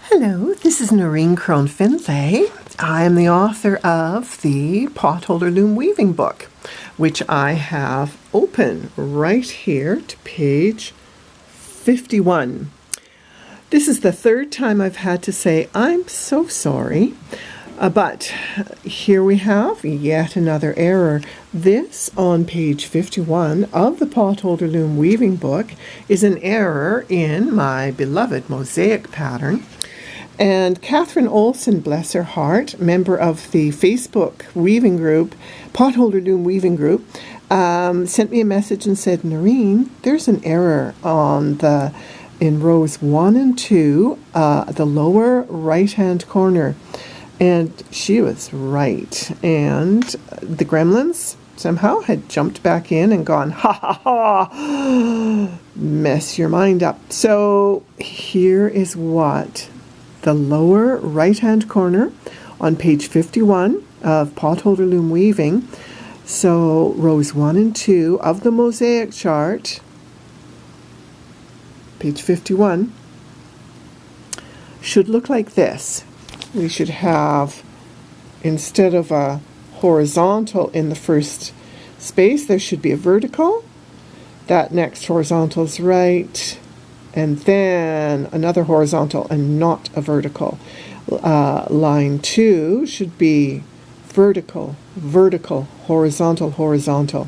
Hello, this is Noreen Crone-Findlay. I am the author of the Potholder Loom Weaving book, which I have open right here to page 51. This is the third time I've had to say I'm so sorry, but here we have yet another error. This on page 51 of the Potholder Loom Weaving book is an error in my beloved Mosaic pattern. And Catherine Olson, bless her heart, member of the Facebook weaving group, Potholder Loom Weaving group, sent me a message and said, Noreen, there's an error in rows 1 and 2, the lower right-hand corner. And she was right. And the gremlins somehow had jumped back in and gone, ha ha ha, mess your mind up. So here is what the lower right-hand corner on page 51 of Potholder Loom Weaving. So rows 1 and 2 of the Mosaic Chart, page 51, should look like this. We should have, instead of a horizontal in the first space, there should be a vertical. That next horizontal is right. And then another horizontal and not a vertical. Line 2 should be vertical, vertical, horizontal, horizontal.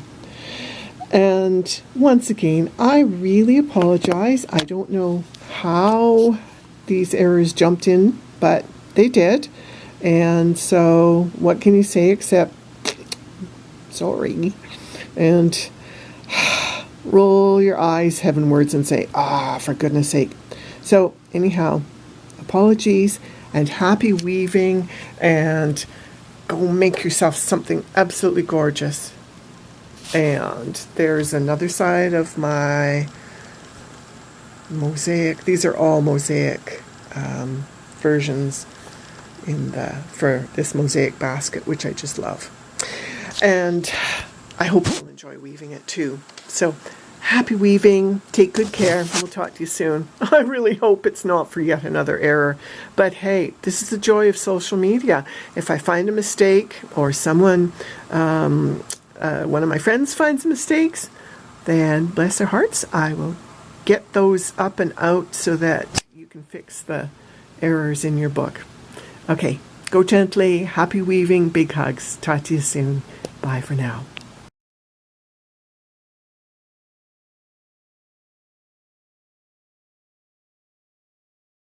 And once again, I really apologize. I don't know how these errors jumped in, but they did. And so what can you say except sorry? And roll your eyes heavenwards and say, for goodness sake. So anyhow, apologies and happy weaving, and go make yourself something absolutely gorgeous. And there's another side of my mosaic. These are all mosaic versions for this mosaic basket, which I just love. And I hope you'll enjoy weaving it too. So happy weaving. Take good care. We'll talk to you soon. I really hope it's not for yet another error. But hey, this is the joy of social media. If I find a mistake, or someone, one of my friends finds mistakes, then bless their hearts, I will get those up and out so that you can fix the errors in your book. Okay, go gently. Happy weaving. Big hugs. Talk to you soon. Bye for now.